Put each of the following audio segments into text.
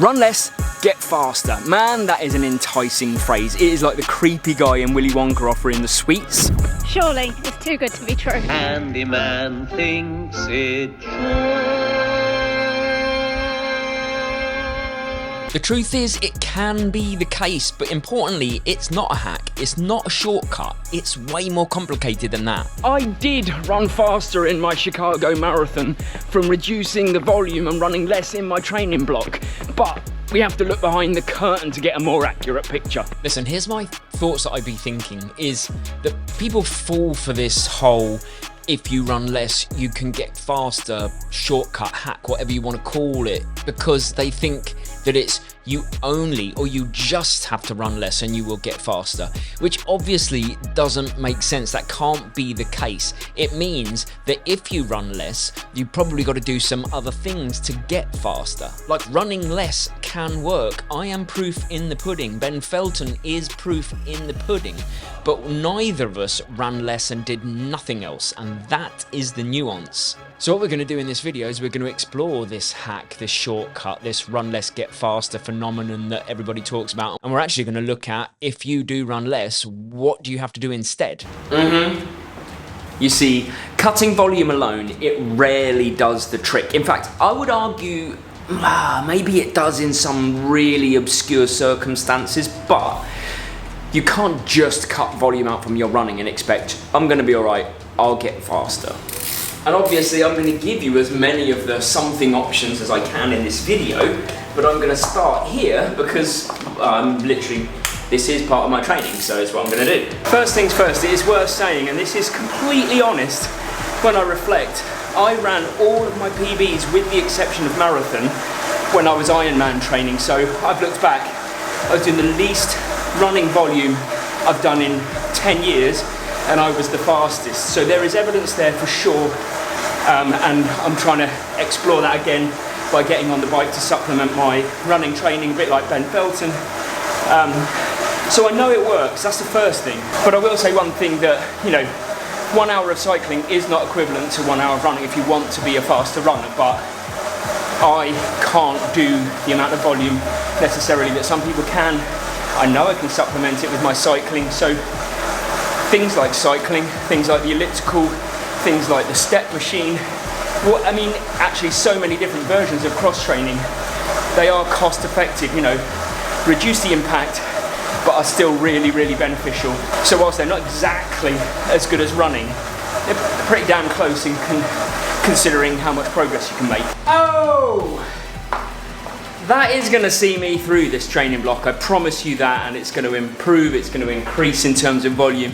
Run less, get faster. Man, that is an enticing phrase. It is like the creepy guy in Willy Wonka offering the sweets. Surely, it's too good to be true. Handyman thinks it true. The truth is, it can be the case, but importantly, it's not a hack, it's not a shortcut, it's way more complicated than that. I did run faster in my Chicago Marathon from reducing the volume and running less in my training block, but we have to look behind the curtain to get a more accurate picture. Listen, here's my thoughts that I'd be thinking, is that people fall for this whole if you run less, you can get faster, shortcut, hack, whatever you want to call it, because they think that it's you only or you just have to run less and you will get faster, which obviously doesn't make sense. That can't be the case. It means that if you run less, you probably got to do some other things to get faster. Like running less can work. I am proof in the pudding. Ben Felton is proof in the pudding. But neither of us ran less and did nothing else, and that is the nuance. So what we're going to do in this video is we're going to explore this hack, this shortcut, this run less, get faster phenomenon that everybody talks about. And we're actually going to look at, if you do run less, what do you have to do instead? You see, cutting volume alone, it rarely does the trick. In fact, I would argue maybe it does in some really obscure circumstances, but you can't just cut volume out from your running and expect, I'm going to be all right, I'll get faster. And obviously I'm going to give you as many of the something options as I can in this video, but I'm going to start here because this is part of my training, so it's what I'm going to do. First things first, it is worth saying, and this is completely honest, when I reflect, I ran all of my PBs with the exception of marathon when I was Ironman training, so I've looked back, I was doing the least running volume I've done in 10 years, and I was the fastest. So there is evidence there for sure, and I'm trying to explore that again by getting on the bike to supplement my running training, a bit like Ben Felton. So I know it works, that's the first thing. But I will say one thing that, 1 hour of cycling is not equivalent to 1 hour of running if you want to be a faster runner, but I can't do the amount of volume necessarily that some people can. I know I can supplement it with my cycling, so things like cycling, things like the elliptical, things like the step machine, actually so many different versions of cross-training, they are cost effective, reduce the impact, but are still really, really beneficial. So whilst they're not exactly as good as running, they're pretty damn close in considering how much progress you can make. Oh! That is going to see me through this training block, I promise you that, and it's going to improve, it's going to increase in terms of volume.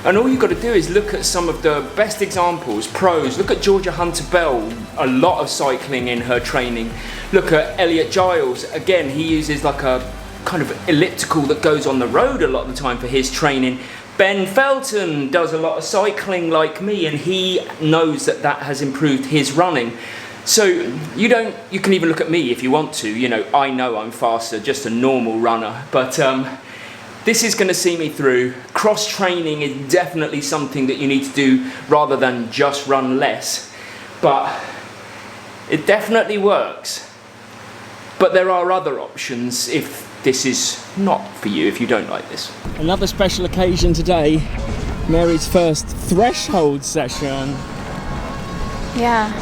And all you've got to do is look at some of the best examples, pros. Look at Georgia Hunter-Bell, a lot of cycling in her training. Look at Elliot Giles, again, he uses like a kind of elliptical that goes on the road a lot of the time for his training. Ben Felton does a lot of cycling like me, and he knows that that has improved his running. So you can even look at me if you want to, I know I'm faster, just a normal runner, but this is going to see me through. Cross-training is definitely something that you need to do rather than just run less, but it definitely works. But there are other options if this is not for you, if you don't like this. Another special occasion today, Mary's first threshold session. Yeah.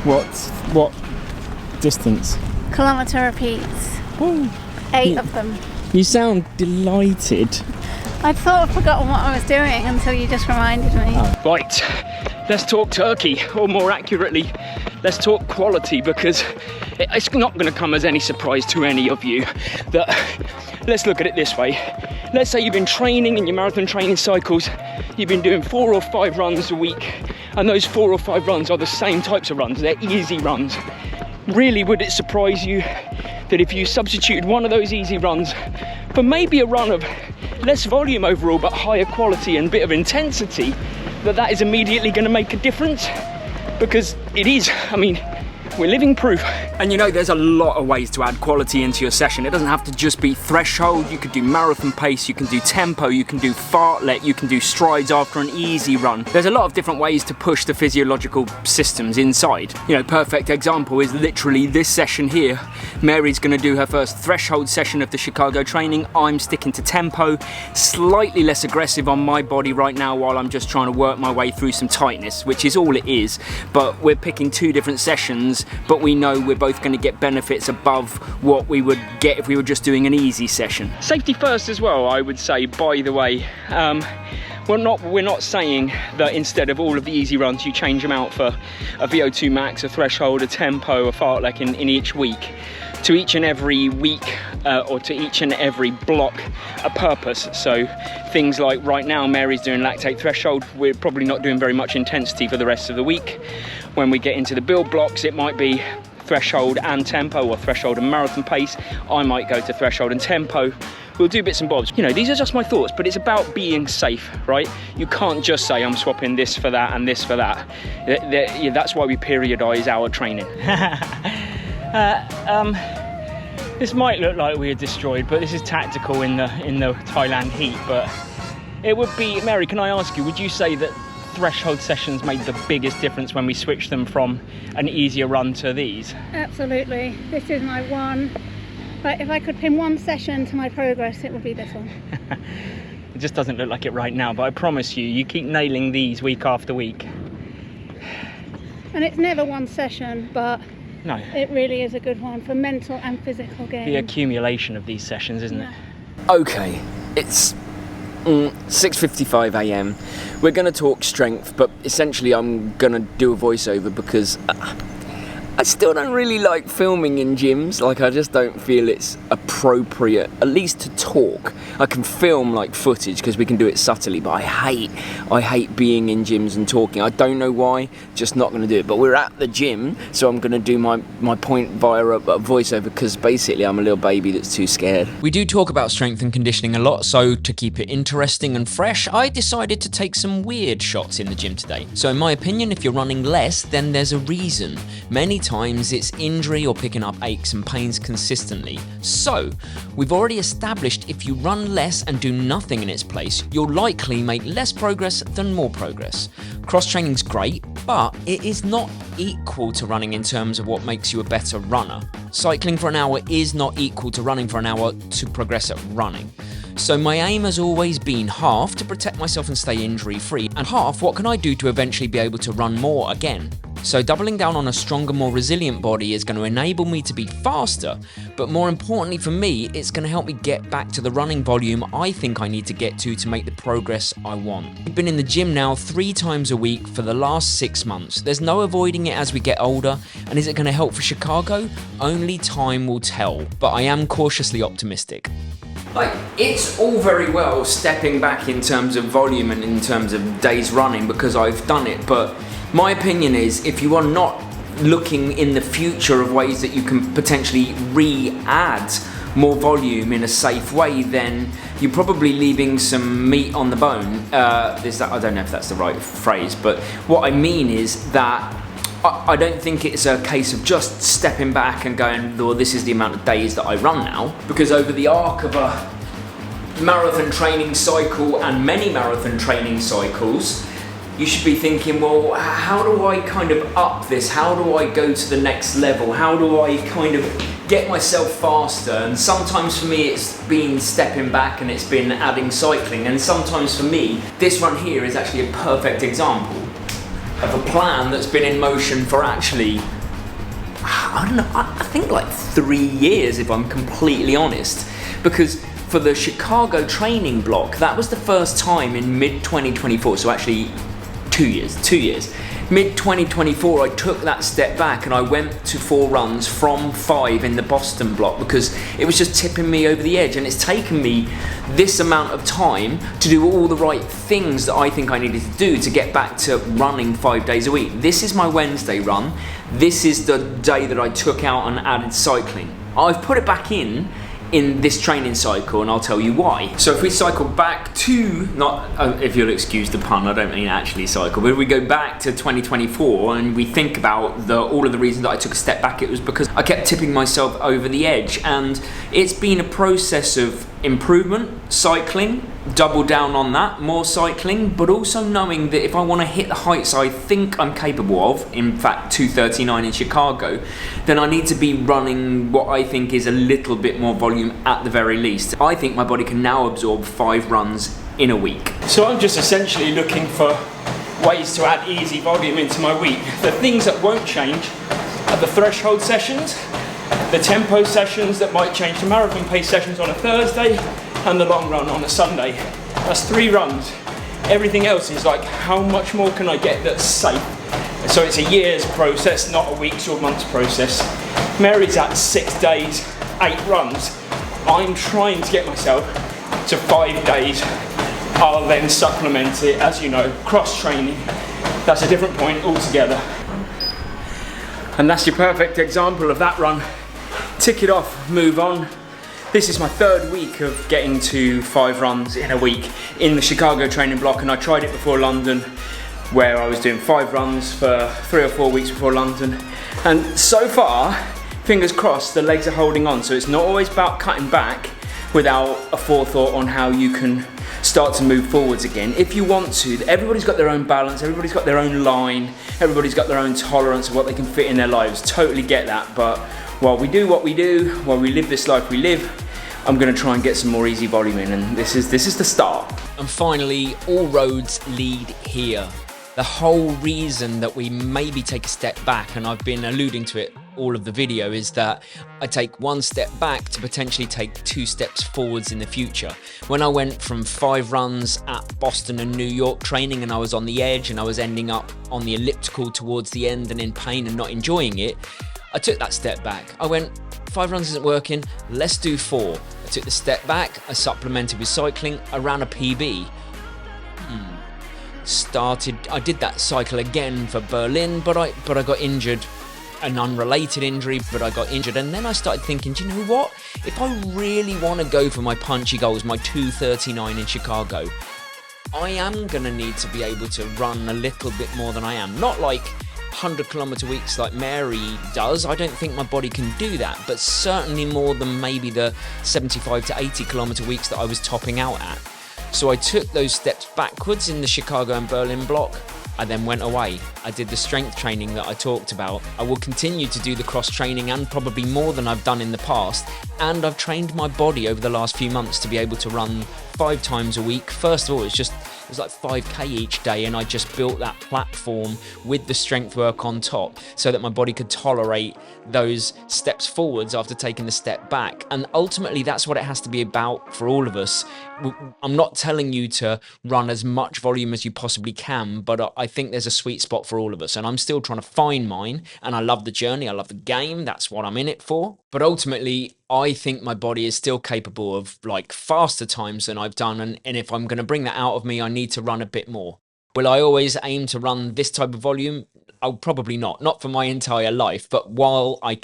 What distance? Kilometre repeats. Ooh. 8 of them. You sound delighted. I'd sort of forgotten what I was doing until you just reminded me. Oh. Right, let's talk turkey, or more accurately, let's talk quality, because it's not going to come as any surprise to any of you that, let's look at it this way. Let's say you've been training in your marathon training cycles, you've been doing 4 or 5 runs a week, and those 4 or 5 runs are the same types of runs, they're easy runs. Really, would it surprise you that if you substituted one of those easy runs for maybe a run of less volume overall but higher quality and a bit of intensity, that is immediately going to make a difference? Because it is, We're living proof. And you know, there's a lot of ways to add quality into your session. It doesn't have to just be threshold. You could do marathon pace, you can do tempo, you can do fartlek, you can do strides after an easy run. There's a lot of different ways to push the physiological systems inside. You know, perfect example is literally this session here. Mary's gonna do her first threshold session of the Chicago training. I'm sticking to tempo, slightly less aggressive on my body right now while I'm just trying to work my way through some tightness, which is all it is. But we're picking two different sessions, but we know we're both going to get benefits above what we would get if we were just doing an easy session. Safety first as well, I would say, by the way. We're not saying that instead of all of the easy runs you change them out for a VO2 max, a threshold, a tempo, a fartlek in each week. To each and every week or to each and every block a purpose. So things like right now Mary's doing lactate threshold, we're probably not doing very much intensity for the rest of the week. When we get into the build blocks, it might be threshold and tempo or threshold and marathon pace. I might go to threshold and tempo. We'll do bits and bobs. You know, these are just my thoughts, but it's about being safe, right? You can't just say I'm swapping this for that and this for that. That's why we periodise our training. This might look like we're destroyed, but this is tactical in the Thailand heat. But it would be, Mary, can I ask you, would you say that threshold sessions made the biggest difference when we switched them from an easier run to these? Absolutely. This is my one. But if I could pin one session to my progress, it would be this one. It just doesn't look like it right now, but I promise you, you keep nailing these week after week. And it's never one session, but no, it really is a good one for mental and physical gain. The accumulation of these sessions, isn't it? Okay, it's 6:55 a.m. We're going to talk strength, but essentially I'm going to do a voiceover because I still don't really like filming in gyms. Like, I just don't feel it's appropriate, at least to talk. I can film like footage because we can do it subtly, but I hate being in gyms and talking. I don't know why, just not going to do it. But we're at the gym, so I'm going to do my point via a voiceover because basically I'm a little baby that's too scared. We do talk about strength and conditioning a lot, so to keep it interesting and fresh, I decided to take some weird shots in the gym today. So in my opinion, if you're running less, then there's a reason. Many times it's injury or picking up aches and pains consistently. So we've already established if you run less and do nothing in its place, you'll likely make less progress than more progress. Cross training's great, but it is not equal to running in terms of what makes you a better runner. Cycling for an hour is not equal to running for an hour to progress at running. So my aim has always been half to protect myself and stay injury free, and half what can I do to eventually be able to run more again. So doubling down on a stronger, more resilient body is going to enable me to be faster, but more importantly for me, it's going to help me get back to the running volume I think I need to get to make the progress I want. I've been in the gym now 3 times a week for the last 6 months. There's no avoiding it as we get older, and is it going to help for Chicago? Only time will tell, but I am cautiously optimistic. Like, it's all very well stepping back in terms of volume and in terms of days running because I've done it, but my opinion is if you are not looking in the future of ways that you can potentially re-add more volume in a safe way, then you're probably leaving some meat on the bone. I don't know if that's the right phrase, but what I mean is that I don't think it's a case of just stepping back and going, well, this is the amount of days that I run now, because over the arc of a marathon training cycle and many marathon training cycles, you should be thinking, well, how do I kind of up this? How do I go to the next level? How do I kind of get myself faster? And sometimes for me it's been stepping back and it's been adding cycling, and sometimes for me this run here is actually a perfect example of a plan that's been in motion for actually, I don't know, I think like 3 years if I'm completely honest, because for the Chicago training block, that was the first time in mid-2024, so actually 2 years. Mid-2024, I took that step back and I went to 4 runs from 5 in the Boston block because it was just tipping me over the edge, and it's taken me this amount of time to do all the right things that I think I needed to do to get back to running 5 days a week. This is my Wednesday run. This is the day that I took out and added cycling. I've put it back in in this training cycle, and I'll tell you why. So if we cycle back to, not, if you'll excuse the pun, I don't mean actually cycle, but if we go back to 2024 and we think about all of the reasons that I took a step back, it was because I kept tipping myself over the edge, and it's been a process of improvement, cycling, double down on that, more cycling, but also knowing that if I want to hit the heights I think I'm capable of, in fact 2:39 in Chicago, then I need to be running what I think is a little bit more volume at the very least. I think my body can now absorb 5 runs in a week. So I'm just essentially looking for ways to add easy volume into my week. The things that won't change are the threshold sessions, the tempo sessions that might change to marathon pace sessions on a Thursday, and the long run on a Sunday. That's 3 runs. Everything else is like, how much more can I get that's safe? So it's a year's process, not a week's or month's process. Mary's at 6 days, 8 runs. I'm trying to get myself to 5 days. I'll then supplement it, as you know, cross training. That's a different point altogether. And that's your perfect example of that run. Tick it off, move on. This is my 3rd week of getting to 5 runs in a week in the Chicago training block, and I tried it before London, where I was doing 5 runs for 3 or 4 weeks before London. And so far, fingers crossed, the legs are holding on. So it's not always about cutting back without a forethought on how you can start to move forwards again. If you want to, everybody's got their own balance, everybody's got their own line, everybody's got their own tolerance of what they can fit in their lives. Totally get that, but while we do what we do, while we live this life we live, I'm gonna try and get some more easy volume in, and this is the start. And finally, all roads lead here. The whole reason that we maybe take a step back, and I've been alluding to it all of the video, is that I take 1 step back to potentially take 2 steps forwards in the future. When I went from 5 runs at Boston and New York training, and I was on the edge and I was ending up on the elliptical towards the end and in pain and not enjoying it, I took that step back. I went, 5 runs isn't working, let's do 4. I took the step back, I supplemented with cycling, I ran a PB. I did that cycle again for Berlin, but I got injured, an unrelated injury, but I got injured. And then I started thinking, do you know what? If I really want to go for my punchy goals, my 2:39 in Chicago, I am going to need to be able to run a little bit more than I am. Not like 100-kilometer weeks like Mary does. I don't think my body can do that, but certainly more than maybe the 75 to 80-kilometer weeks that I was topping out at. So I took those steps backwards in the Chicago and Berlin block. I then went away. I did the strength training that I talked about. I will continue to do the cross training, and probably more than I've done in the past. And I've trained my body over the last few months to be able to run 5 times a week. First of all, it was like 5k each day, and I just built that platform with the strength work on top so that my body could tolerate those steps forwards after taking the step back. And ultimately, that's what it has to be about for all of us. I'm not telling you to run as much volume as you possibly can, but I think there's a sweet spot for all of us, and I'm still trying to find mine. And I love the journey, I love the game, that's what I'm in it for. But ultimately, I think my body is still capable of like faster times than I've done, and if I'm going to bring that out of me, I need to run a bit more. Will I always aim to run this type of volume? Oh, probably not for my entire life, but while I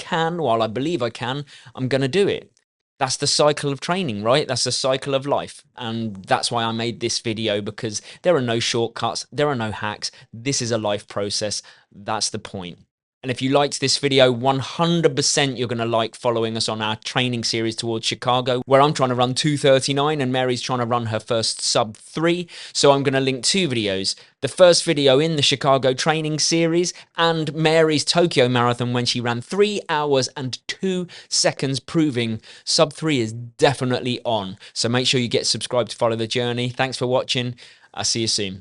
believe I can, I'm going to do it. That's the cycle of training, right? That's the cycle of life. And that's why I made this video, because there are no shortcuts, there are no hacks. This is a life process. That's the point. And if you liked this video, 100% you're going to like following us on our training series towards Chicago, where I'm trying to run 2:39 and Mary's trying to run her first sub 3. So I'm going to link 2 videos. The first video in the Chicago training series, and Mary's Tokyo marathon when she ran 3 hours and 2 seconds, proving sub 3 is definitely on. So make sure you get subscribed to follow the journey. Thanks for watching. I'll see you soon.